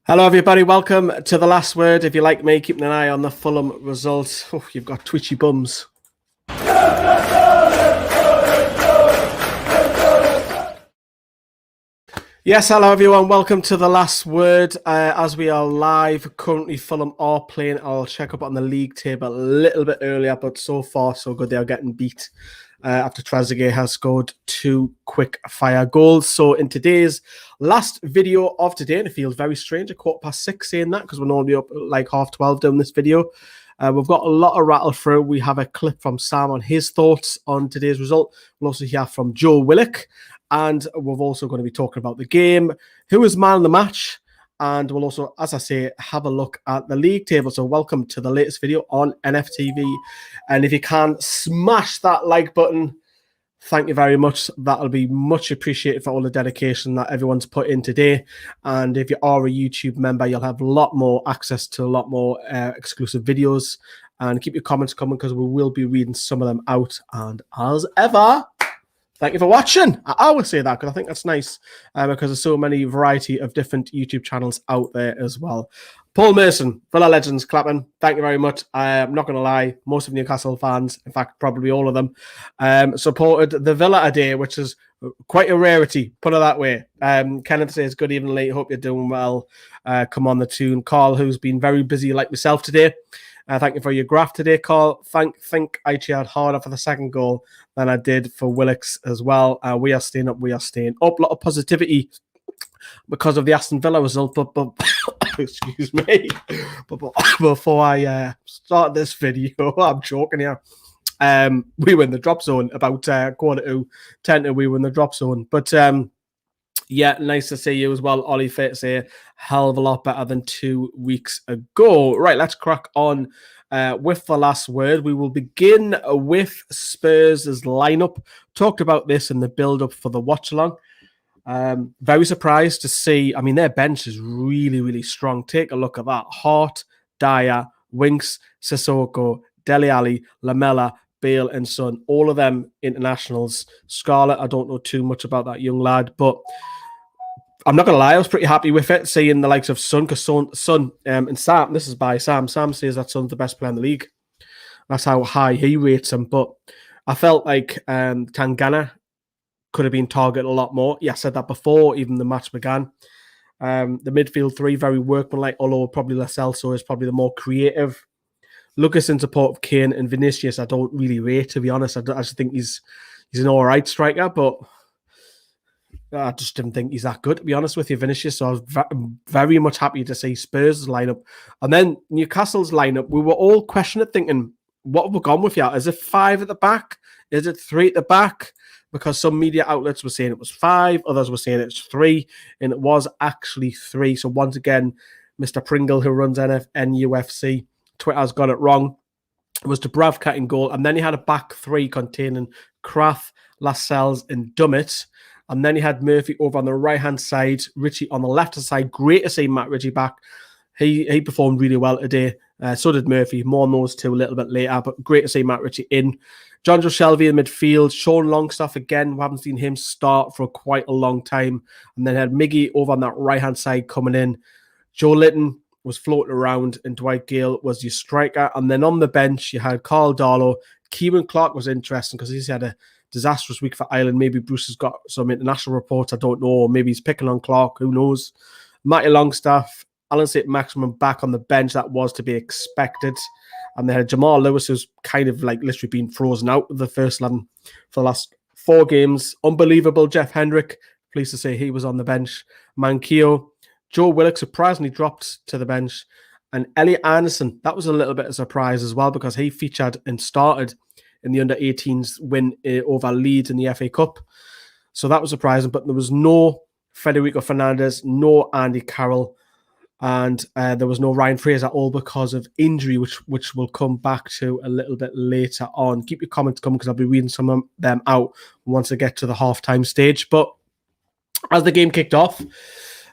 Hello, everybody. Welcome to The Last Word. If you like me, keeping an eye on the Fulham results. Oh, you've got twitchy bums. Yes, hello, everyone. Welcome to The Last Word. As we are live, currently Fulham are playing. I'll check up on the league table a little bit earlier, but so far, so good. They are getting beat after Trezeguet has scored 2 quick-fire goals. So in today's last video of today, and it feels very strange, 6:15 saying that, because we're normally up like 12:30 doing this video. We've got a lot of rattle through. We have a clip from Sam on his thoughts on today's result. We'll also hear from Joe Willock. And we're also going to be talking about the game, who was man of the match, and we'll also, as I say, have a look at the league table. So welcome to the latest video on NFTV. And if you can, smash that like button. Thank you very much. That'll be much appreciated for all the dedication that everyone's put in today. And if you are a YouTube member, you'll have a lot more access to a lot more exclusive videos. And keep your comments coming, because we will be reading some of them out. And as ever, thank you for watching. I always say that because I think that's nice, because there's so many variety of different YouTube channels out there as well. Paul Mason, Villa Legends, clapping. Thank you very much. I'm not going to lie, most of Newcastle fans, in fact, probably all of them, supported the Villa today, which is quite a rarity, put it that way. Kenneth says, good evening, late. Hope you're doing well. Come on the tune. Carl, who's been very busy like myself today. Thank you for your graph today, Carl. Think I cheered harder for the second goal than I did for Willock's as well. We are staying up. We are staying up. A lot of positivity because of the Aston Villa result. But excuse me. But before I start this video, I'm joking here. We were in the drop zone about 9:45. We were in the drop zone. But yeah, nice to see you as well, Ollie. Fair to say, hell of a lot better than 2 weeks ago. Right, let's crack on with the last word. We will begin with Spurs' lineup. Talked about this in the build-up for the watch-along. Very surprised to see, I mean, their bench is really, really strong. Take a look at that. Hart, Dyer, Winks, Sissoko, Dele Alli, Lamela, Bale and Son, all of them internationals. Scarlett, I don't know too much about that young lad, but I'm not going to lie, I was pretty happy with it, seeing the likes of Son, because Son and Sam, this is by Sam. Sam says that Son's the best player in the league. That's how high he rates him. But I felt like Tangana could have been targeted a lot more. Yeah, I said that before even the match began. The midfield three, very workmanlike, although probably Lo Celso is probably the more creative. Lucas in support of Kane and Vinicius, I don't really rate, to be honest. I just think he's an all right striker, but I just didn't think he's that good, to be honest with you, Vinicius. So I was very much happy to see Spurs' lineup. And then Newcastle's lineup, we were all questioning it, thinking, what have we gone with here? Is it 5 at the back? Is it 3 at the back? Because some media outlets were saying it was 5, others were saying it's 3, and it was actually 3. So once again, Mr. Pringle, who runs NUFC, Twitter's got it wrong. It was Dubravka in goal, and then he had a back 3 containing Krafth, Lascelles, and Dummett. And then he had Murphy over on the right-hand side, Richie on the left-hand side. Great to see Matt Ritchie back. He performed really well today. So did Murphy. More on those two a little bit later, but great to see Matt Ritchie in. John Joe Shelby in midfield. Sean Longstaff again. We haven't seen him start for quite a long time. And then had Miggy over on that right-hand side coming in. Joelinton was floating around, and Dwight Gale was your striker. And then on the bench, you had Carl Darlow. Kieran Clark was interesting because he's had a disastrous week for Ireland. Maybe Bruce has got some international reports, I don't know. Or maybe he's picking on Clark, who knows. Matty Longstaff, Alan saint-maximin back on the bench. That was to be expected. And they had Jamal Lewis, who's kind of like literally been frozen out of the first 11 for the last 4 games. Unbelievable. Jeff Hendrick, pleased to say he was on the bench. Manquillo. Joe Willock surprisingly dropped to the bench. And Elliot Anderson, that was a little bit of a surprise as well, because he featured and started in the under-18s win over Leeds in the FA Cup. So that was surprising. But there was no Federico Fernandez, no Andy Carroll, and there was no Ryan Fraser, all because of injury, which we'll come back to a little bit later on. Keep your comments coming, because I'll be reading some of them out once I get to the half-time stage. But as the game kicked off,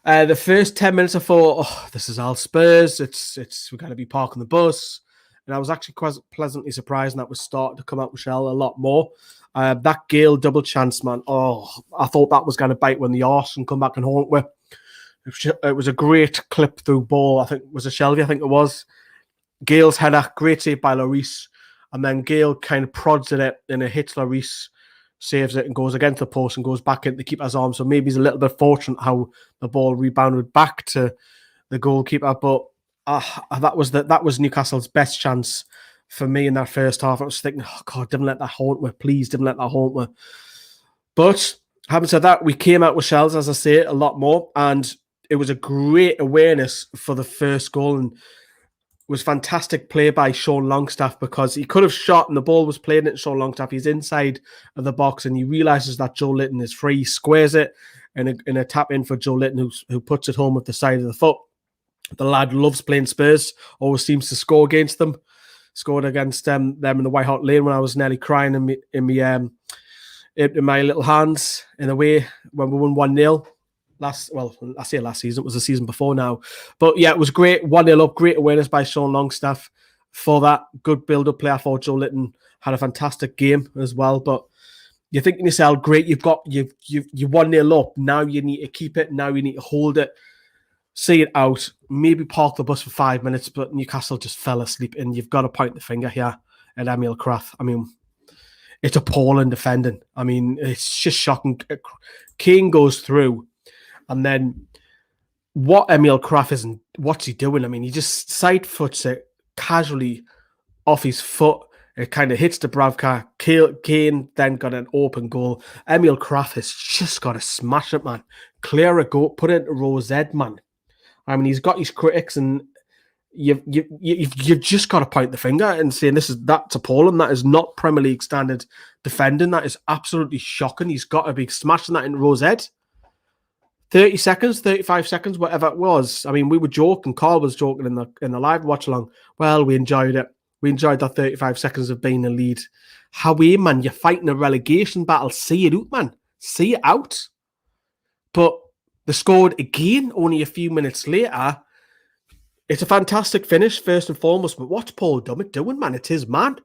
the first 10 minutes I thought, oh, this is all Spurs. We're going to be parking the bus. And I was actually quite pleasantly surprised, and that was starting to come out Michelle a lot more. That Gale double chance, man. Oh, I thought that was going to bite when the arse and come back and haunt with. It was a great clip through ball. I think it was a Shelby. I think it was Gale's header. Great save by Lloris, and then Gale kind of prods at it and it hits Lloris, saves it and goes against the post and goes back into the keeper's arm. So maybe he's a little bit fortunate how the ball rebounded back to the goalkeeper. But that was Newcastle's best chance for me in that first half. I was thinking, oh God, didn't let that haunt me. Please, didn't let that haunt me. But having said that, we came out with shells, as I say, a lot more. And it was a great awareness for the first goal. And was fantastic play by Sean Longstaff, because he could have shot and the ball was playing it. Sean Longstaff, he's inside of the box and he realizes that Joelinton is free. He squares it in a tap in for Joelinton, who puts it home with the side of the foot. The lad loves playing Spurs, always seems to score against them. Scored against them in the White Hart Lane when I was nearly crying in my little hands in the way when we won 1-0. I say last season, it was the season before now. But yeah, it was great. 1-0 up, great awareness by Sean Longstaff for that. Good build-up play. I thought Joelinton had a fantastic game as well. But you're thinking to yourself, great, you 1-0 up. Now you need to keep it. Now you need to hold it. See it out. Maybe park the bus for 5 minutes, but Newcastle just fell asleep. And you've got to point the finger here at Emil Krafth. I mean, it's appalling defending. I mean, it's just shocking. Kane goes through. And then what Emil Krafth isn't, what's he doing? I mean, he just side foots it casually off his foot. It kind of hits Dubravka. Kane then got an open goal. Emil Krafth has just got to smash it, man. Clear a goal, put it into row Z, man. I mean, he's got his critics, and you've just got to point the finger and saying that's appalling. That is not Premier League standard defending. That is absolutely shocking. He's got to be smashing that into row Z. 30 seconds, 35 seconds, whatever it was. I mean, we were joking. Carl was joking in the live watch along. Well, we enjoyed it. We enjoyed that 35 seconds of being in the lead. How are you, man? You're fighting a relegation battle. See it out, man. See it out. But they scored again only a few minutes later. It's a fantastic finish, first and foremost. But what's Paul Dummett doing, man? It's his man.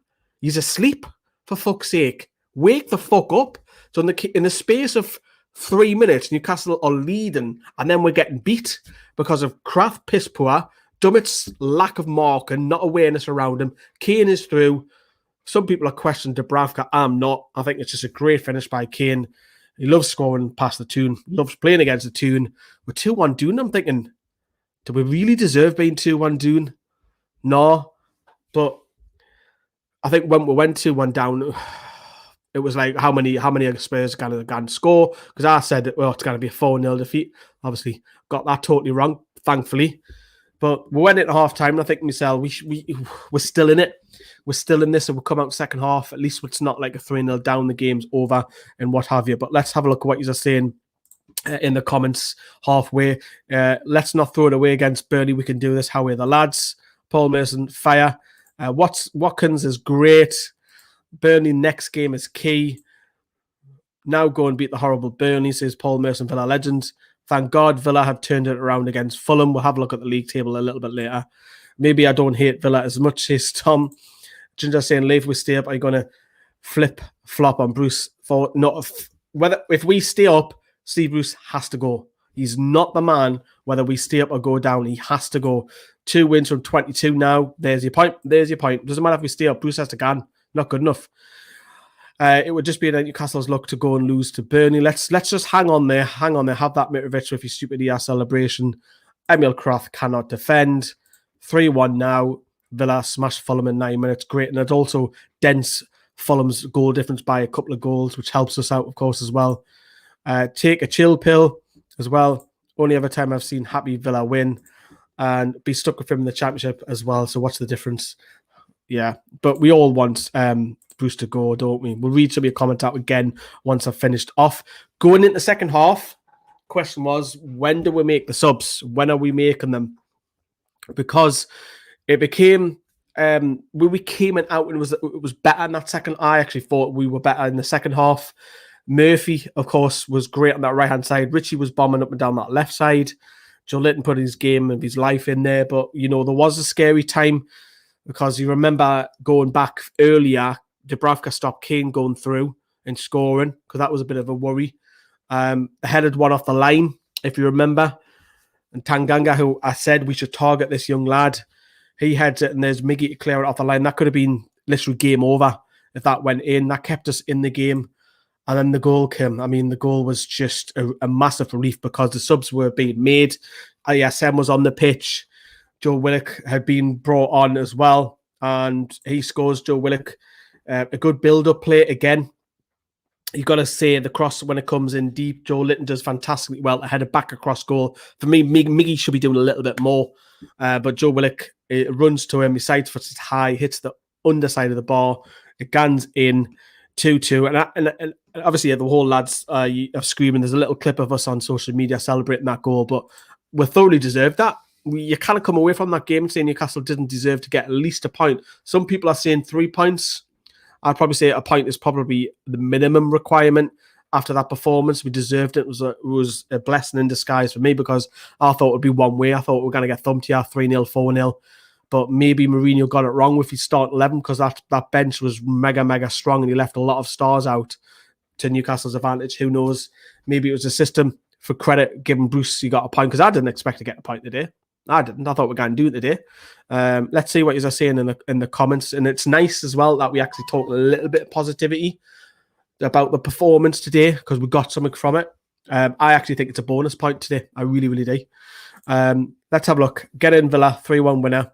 He's asleep, for fuck's sake. Wake the fuck up. So in the space of 3 minutes, Newcastle are leading, and then we're getting beat because of Krafth piss poor, Dummett's lack of marking, not awareness around him. Kane is through. Some people are questioning Dubravka. I'm not. I think it's just a great finish by Kane. He loves scoring past the tune, loves playing against the tune. We're 2-1 doing. I'm thinking, do we really deserve being 2-1 doing? No. But I think when we went 2-1 down, it was like, how many Spurs going to score? Because I said, well, it's going to be a 4-0 defeat. Obviously, got that totally wrong, thankfully. But we went into half-time, and I think myself, we're still in it. We're still in this, and we'll come out second half. At least it's not like a 3-0 down, the game's over, and what have you. But let's have a look at what you're saying in the comments halfway. Let's not throw it away against Burnley. We can do this. How are the lads? Paul Mason, fire. Watkins is great. Burnley next game is key. Now go and beat the horrible Burnley, says Paul Merson, Villa legend. Thank God Villa have turned it around against Fulham. We'll have a look at the league table a little bit later. Maybe I don't hate Villa as much, says Tom. Ginger saying, Leif, we stay up. Are you going to flop on Bruce? If we stay up, Steve Bruce has to go. He's not the man, whether we stay up or go down. He has to go. 2 wins from 22 now. There's your point. Doesn't matter if we stay up. Bruce has to go. Not good enough. It would just be Newcastle's luck to go and lose to Burnley. Let's just hang on there. Have that Mitrovic with your stupid ER celebration. Emil Krafth cannot defend. 3-1 now. Villa smashed Fulham in 9 minutes. Great. And it also dents Fulham's goal difference by a couple of goals, which helps us out, of course, as well. Take a chill pill as well. Only other time I've seen happy Villa win and be stuck with him in the championship as well. So what's the difference? Yeah, but we all want Bruce to go, don't we? We'll read some of your comments out again once I've finished off. Going into the second half, question was, when do we make the subs? When are we making them? Because it became, we came out and it was better in that second. I actually thought we were better in the second half. Murphy, of course, was great on that right-hand side. Richie was bombing up and down that left side. Joelinton put his game of his life in there. But, there was a scary time because you remember going back earlier, Dubravka stopped Kane going through and scoring because that was a bit of a worry. Headed one off the line, if you remember. And Tanganga, who I said we should target this young lad, he heads it and there's Miggy to clear it off the line. That could have been literally game over if that went in. That kept us in the game. And then the goal came. I mean, the goal was just a massive relief because the subs were being made. ISM was on the pitch. Joe Willock had been brought on as well. And he scores, Joe Willock. A good build-up play again. You got to say the cross when it comes in deep. Joelinton does fantastically well. I had a back across goal. For me, Miggy should be doing a little bit more. But Joe Willock runs to him. He sides for it high, hits the underside of the bar. It guns in 2-2. And obviously, the whole lads are screaming. There's a little clip of us on social media celebrating that goal. But we thoroughly deserved that. You kind of come away from that game saying Newcastle didn't deserve to get at least a point. Some people are saying 3 points. I'd probably say a point is probably the minimum requirement after that performance. We deserved it. It was a blessing in disguise for me because I thought it would be one way. I thought we were going to get thumped here 3-0, 4-0. But maybe Mourinho got it wrong with his start 11 because that bench was mega, mega strong and he left a lot of stars out to Newcastle's advantage. Who knows? Maybe it was a system. For credit, giving Bruce, he got a point because I didn't expect to get a point today. I didn't. I thought we were going to do it today. Let's see what you're saying in the comments. And it's nice as well that we actually talk a little bit of positivity about the performance today because we got something from it. I actually think it's a bonus point today. I really, really do. Let's have a look. Get in Villa, 3-1 winner.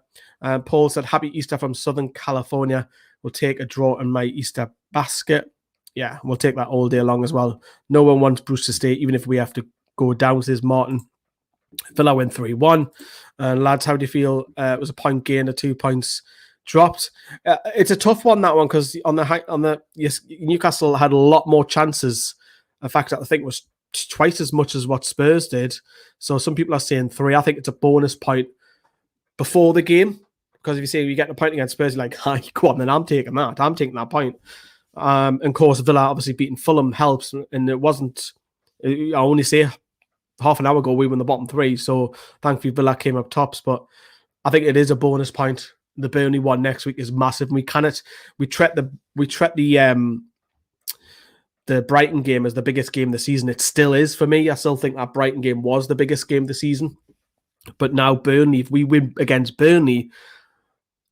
Paul said, happy Easter from Southern California. We'll take a draw in my Easter basket. Yeah, we'll take that all day long as well. No one wants Bruce to stay, even if we have to go down, says Martin. Villa win 3-1. Lads, how do you feel? It was a point gain, 2 points dropped. It's a tough one, that one, because Newcastle had a lot more chances. In fact, I think it was twice as much as what Spurs did. So some people are saying 3. I think it's a bonus point before the game. Because if you say you get a point against Spurs, you're like, go on, then I'm taking that. I'm taking that point. And of course, Villa obviously beating Fulham helps. And it wasn't, I only say half an hour ago, we were in the bottom 3. So thankfully, Villa came up tops. But I think it is a bonus point. The Burnley one next week is massive. We treat the Brighton game as the biggest game of the season. It still is for me. I still think that Brighton game was the biggest game of the season. But now Burnley, if we win against Burnley,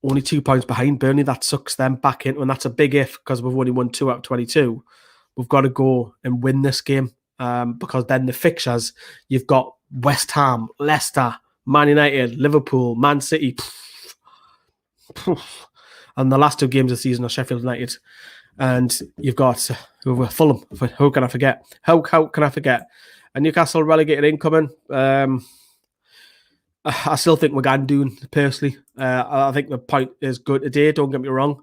only 2 points behind Burnley, that sucks them back in. And that's a big if because we've only won 2 out of 22. We've got to go and win this game because then the fixtures, you've got West Ham, Leicester, Man United, Liverpool, Man City. And the last 2 games of the season are Sheffield United. And you've got Fulham. Who can I forget? How can I forget? And Newcastle relegated incoming. I still think we're going to do personally. I think the point is good today. Don't get me wrong.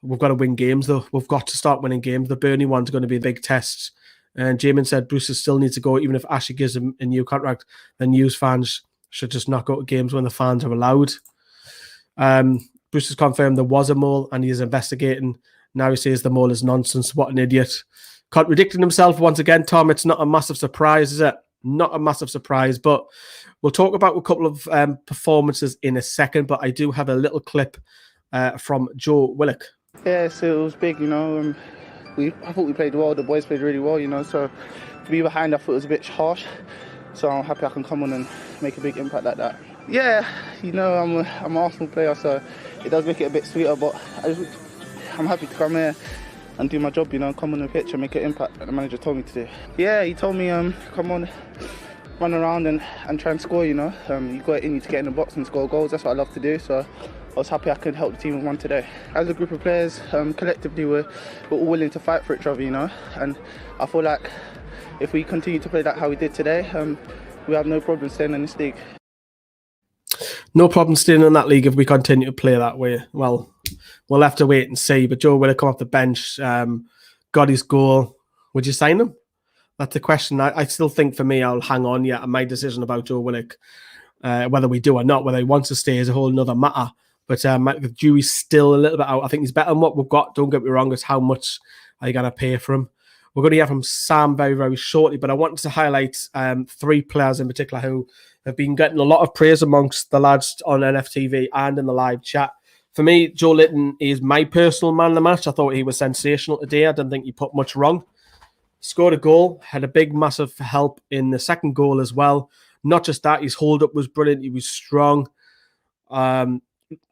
We've got to win games, though. We've got to start winning games. The Burnley one's going to be a big test. And Jamin said Bruce still needs to go. Even if Ashley gives him a new contract, then news fans should just not go to games when the fans are allowed. Bruce has confirmed there was a mole and he is investigating. Now he says the mole is nonsense. What an idiot. Contradicting himself once again, Tom. It's not a massive surprise, is it? Not a massive surprise, but we'll talk about a couple of performances in a second, but I do have a little clip from Joe Willock. Yeah, so it was big, you know. I thought we played well. The boys played really well, you know, so to be behind, I thought it was a bit harsh. So I'm happy I can come on and make a big impact like that. Yeah, you know, I'm an Arsenal player, so it does make it a bit sweeter, but I'm happy to come here and do my job, you know, come on the pitch and make an impact that the manager told me to do. Yeah, he told me, come on, run around and try and score, you know. You got it in you to get in the box and score goals. That's what I love to do, so I was happy I could help the team with one today. As a group of players, collectively, we're all willing to fight for each other, you know, and I feel like if we continue to play that how we did today, we have no problem staying in this league. No problem staying in that league if we continue to play that way. Well, we'll have to wait and see. But Joe Willock come off the bench, got his goal. Would you sign him? That's the question. I still think for me, I'll hang on yet. My decision about Joe Willock, whether we do or not, whether he wants to stay is a whole nother matter. But the jury's still a little bit out. I think he's better than what we've got. Don't get me wrong. It's how much are you going to pay for him? We're going to hear from Sam very, very shortly. But I wanted to highlight 3 players in particular who have been getting a lot of praise amongst the lads on NFTV and in the live chat. For me, Joelinton is my personal man of the match. I thought he was sensational today. I didn't think he put much wrong. Scored a goal, had a big, massive help in the second goal as well. Not just that, his hold-up was brilliant. He was strong. A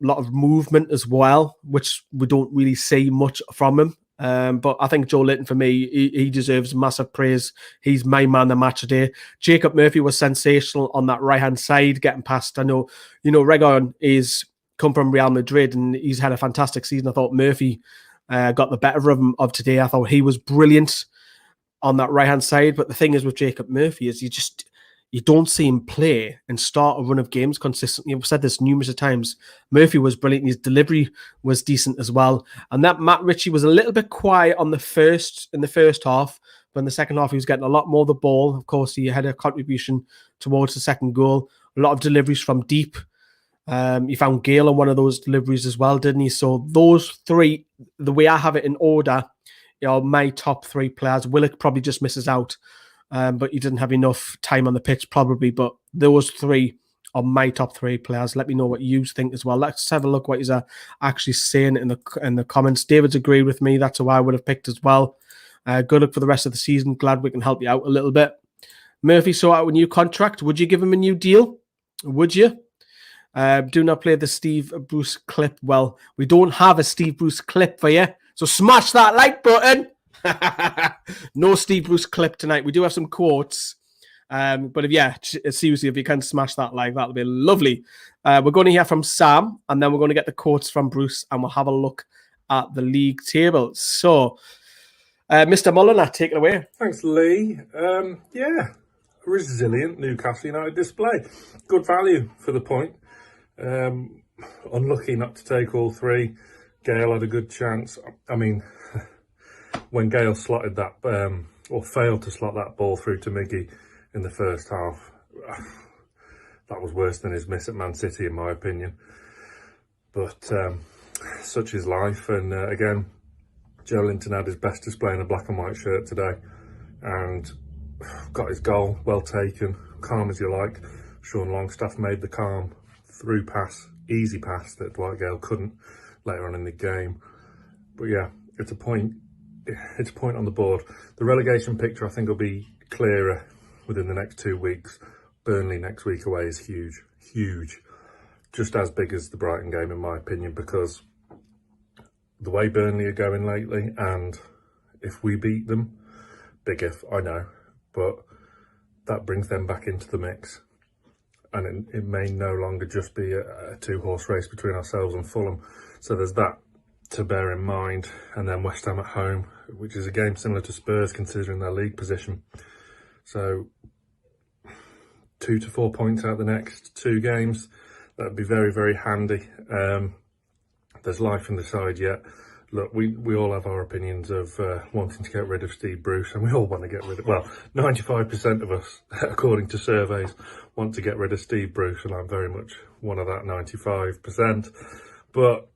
lot of movement as well, which we don't really see much from him. But I think Joelinton, for me, he deserves massive praise. He's my man of the match today. Jacob Murphy was sensational on that right-hand side, getting past. I know, Reguilon is come from Real Madrid, and he's had a fantastic season. I thought Murphy got the better of him of today. I thought he was brilliant on that right-hand side. But the thing is with Jacob Murphy is you don't see him play and start a run of games consistently. I've said this numerous times. Murphy was brilliant. His delivery was decent as well. And that Matt Ritchie was a little bit quiet in the first half, but in the second half, he was getting a lot more of the ball. Of course, he had a contribution towards the second goal. A lot of deliveries from deep. He found Gale on one of those deliveries as well, didn't he? So those three, the way I have it in order, my top three players. Willock probably just misses out. But he didn't have enough time on the pitch, probably. But those three are my top three players. Let me know what you think as well. Let's have a look what he's actually saying in the comments. David's agreed with me. That's who I would have picked as well. Good luck for the rest of the season. Glad we can help you out a little bit. Murphy saw out a new contract. Would you give him a new deal? Would you? Do not play the Steve Bruce clip. Well, we don't have a Steve Bruce clip for you. So smash that like button. No Steve Bruce clip tonight. We do have some quotes. But seriously, if you can smash that like, that'll be lovely. We're going to hear from Sam, and then we're going to get the quotes from Bruce, and we'll have a look at the league table. So, Mr. Mulliner, take it away. Thanks, Lee. Resilient Newcastle United display. Good value for the point. Unlucky not to take all three. Gale had a good chance. I mean, when Gale slotted that, or failed to slot that ball through to Miggy in the first half, that was worse than his miss at Man City, in my opinion. But such is life. And again, Joelinton had his best display in a black and white shirt today, and got his goal, well taken, calm as you like. Sean Longstaff made the calm through pass, easy pass that Dwight Gale couldn't later on in the game. But yeah, it's a point on the board. The relegation picture, I think, will be clearer within the next 2 weeks. Burnley next week away is huge. Just as big as the Brighton game, in my opinion, because the way Burnley are going lately, and if we beat them, big if, I know, but that brings them back into the mix. And it may no longer just be a two-horse race between ourselves and Fulham. So there's that to bear in mind. And then West Ham at home, which is a game similar to Spurs considering their league position. So 2 to 4 points out the next 2 games. That would be very, very handy. There's life in the side yet. Look, we all have our opinions of wanting to get rid of Steve Bruce, and we all want to get rid of, well, 95% of us, according to surveys, want to get rid of Steve Bruce, and I'm very much one of that 95%. But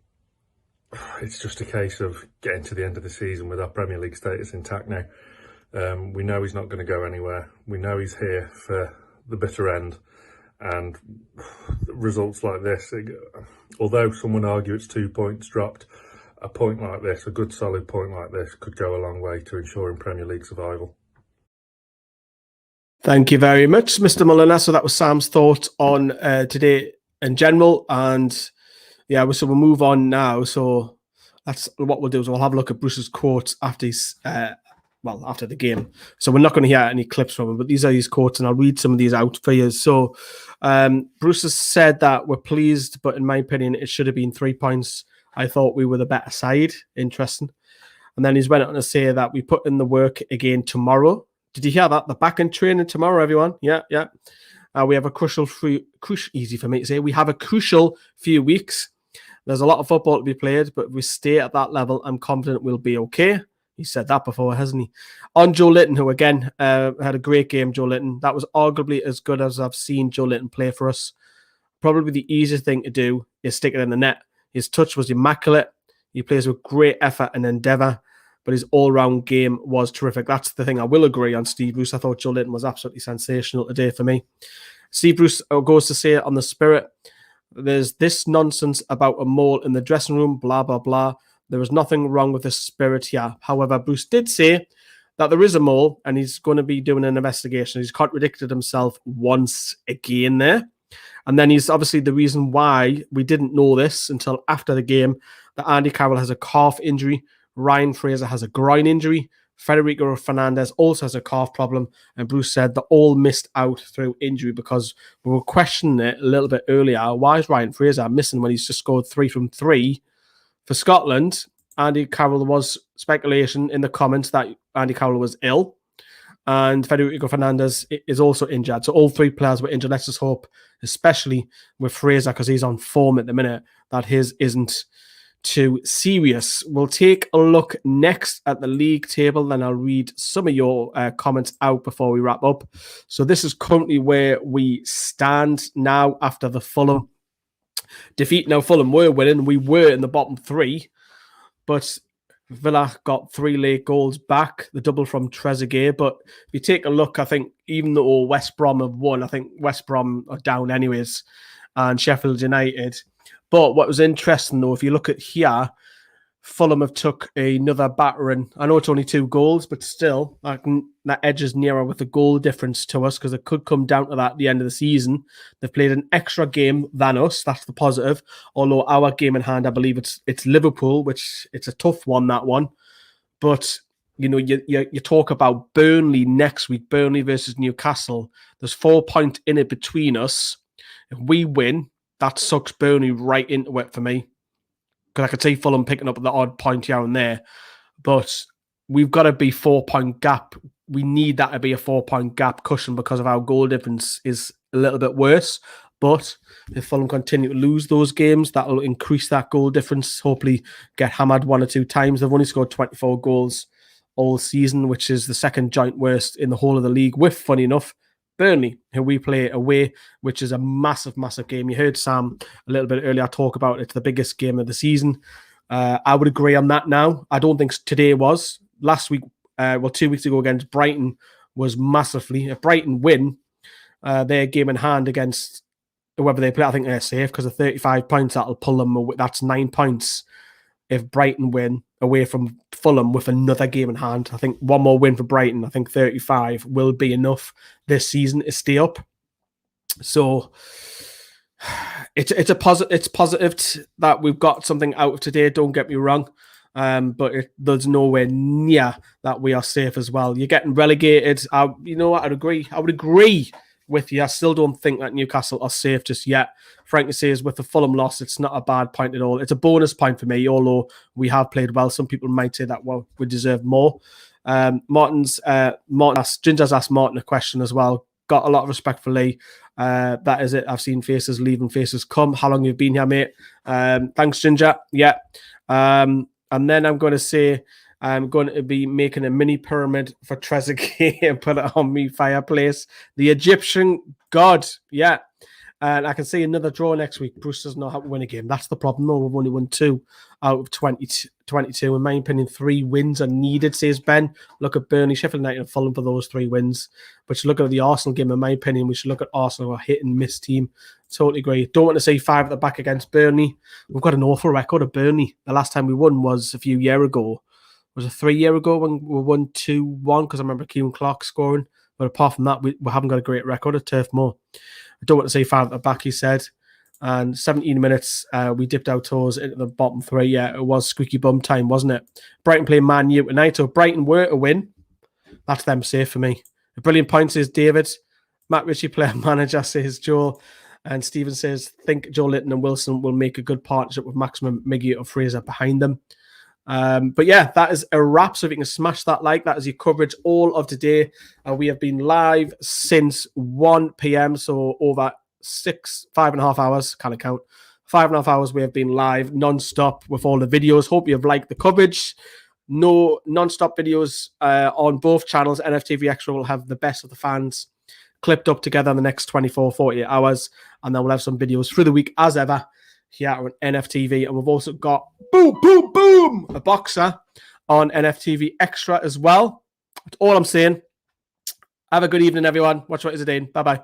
it's just a case of getting to the end of the season with our Premier League status intact now. We know he's not going to go anywhere. We know he's here for the bitter end. And results like this, although some would argue it's 2 points dropped, a point like this, a good solid point like this, could go a long way to ensuring Premier League survival. Thank you very much, Mr. Mulliner. So that was Sam's thoughts on today in general. And yeah, so we'll move on now. So that's what we'll do, is we'll have a look at Bruce's quotes after after the game. So we're not going to hear any clips from him, but these are his quotes, and I'll read some of these out for you. So Bruce has said that we're pleased, but in my opinion, it should have been 3 points. I thought we were the better side. Interesting. And then he's went on to say that we put in the work again tomorrow. Did you hear that? The back in training tomorrow, everyone. Yeah. We have a crucial, easy for me to say. We have a crucial few weeks. There's a lot of football to be played, but if we stay at that level, I'm confident we'll be okay. He said that before, hasn't he? On Joelinton, who again had a great game, Joelinton. That was arguably as good as I've seen Joelinton play for us. Probably the easiest thing to do is stick it in the net. His touch was immaculate. He plays with great effort and endeavour, but his all-round game was terrific. That's the thing I will agree on Steve Bruce. I thought Joelinton was absolutely sensational today for me. Steve Bruce goes to say on the Spirit, there's this nonsense about a mole in the dressing room, blah, blah, blah. There was nothing wrong with the Spirit here. However, Bruce did say that there is a mole and he's going to be doing an investigation. He's contradicted himself once again there. And then he's obviously the reason why we didn't know this until after the game, that Andy Carroll has a calf injury, Ryan Fraser has a groin injury, Federico Fernandez also has a calf problem, and Bruce said they all missed out through injury because we were questioning it a little bit earlier. Why is Ryan Fraser missing when he's just scored 3 from 3 for Scotland? Andy Carroll, there was speculation in the comments that Andy Carroll was ill, and Federico Fernandez is also injured. So all 3 players were injured. Let's just hope, especially with Fraser, because he's on form at the minute, that his isn't too serious. We'll take a look next at the league table, then I'll read some of your comments out before we wrap up. So this is currently where we stand now after the Fulham defeat. Now, Fulham were winning. We were in the bottom 3, but Villa got 3 late goals back, the double from Trezeguet. But if you take a look, I think even though West Brom have won, I think West Brom are down anyways, and Sheffield United. But what was interesting, though, if you look at here, Fulham have took another battering. I know it's only 2 goals, but still, that edges nearer with the goal difference to us because it could come down to that at the end of the season. They've played an extra game than us. That's the positive. Although our game in hand, I believe it's Liverpool, which it's a tough one, that one. But, you know, you talk about Burnley next week, Burnley versus Newcastle. There's 4 points in it between us. If we win, that sucks Burnley right into it for me. Because I could see Fulham picking up the odd point here and there. But we've got to be 4-point gap. We need that to be a 4-point gap cushion because of our goal difference is a little bit worse. But if Fulham continue to lose those games, that will increase that goal difference. Hopefully get hammered 1 or 2 times. They've only scored 24 goals all season, which is the second joint worst in the whole of the league with, funny enough, Burnley, who we play away, which is a massive, massive game. You heard Sam a little bit earlier talk about it's the biggest game of the season. I would agree on that now. I don't think today was. Last week, 2 weeks ago against Brighton was massively. If Brighton win their game in hand against whoever they play, I think they're safe because of 35 points, that'll pull them. That's 9 points if Brighton win away from Fulham with another game in hand. I think one more win for Brighton, I think 35 will be enough this season to stay up. So it's positive that we've got something out of today. Don't get me wrong, but there's nowhere near that we are safe as well. You're getting relegated. You know what? I would agree with you. I still don't think that Newcastle are safe just yet. Frankie says with the Fulham loss, it's not a bad point at all. It's a bonus point for me, although we have played well. Some people might say that, well, we deserve more. Ginger's asked Martin a question as well. Got a lot of respect for Lee. That is it. I've seen faces leave and faces come. How long you've been here, mate? Thanks, Ginger. Yeah. And then I'm going to say I'm going to be making a mini pyramid for Trezeguet and put it on me fireplace. The Egyptian god. Yeah. And I can see another draw next week. Bruce does not have to win a game. That's the problem, though. We've only won 2 out of 22. In my opinion, 3 wins are needed, says Ben. Look at Burnley, Sheffield United and Fulham for those 3 wins. But you look at the Arsenal game, in my opinion, we should look at Arsenal, a hit and miss team. Totally agree. Don't want to see 5 at the back against Burnley. We've got an awful record of Burnley. The last time we won was a few years ago. Was it 3 years ago when we won 2-1? Because I remember Kieran Clark scoring. But apart from that, we haven't got a great record at Turf Moor. I don't want to say 5 at the back, he said. And 17 minutes, we dipped our toes into the bottom 3. Yeah, it was squeaky bum time, wasn't it? Brighton playing Man U tonight. So if Brighton were to win, that's them safe for me. A brilliant point, says David. Matt Ritchie, player manager, says Joel. And Stephen says, think Joelinton and Wilson will make a good partnership with Maximin, Miggy or Fraser behind them. But yeah, that is a wrap. So if you can smash that like, that is your coverage all of today. We have been live since 1 p.m. So over 5.5 hours, can't account. 5.5 hours we have been live non-stop with all the videos. Hope you've liked the coverage. No non-stop videos on both channels. NFTV Extra will have the best of the fans clipped up together in the next 24, 48 hours. And then we'll have some videos through the week as ever here on NFTV. And we've also got boom, boom, boom, a boxer on NFTV Extra as well. That's all I'm saying. Have a good evening, everyone. Watch what is it in. Bye-bye.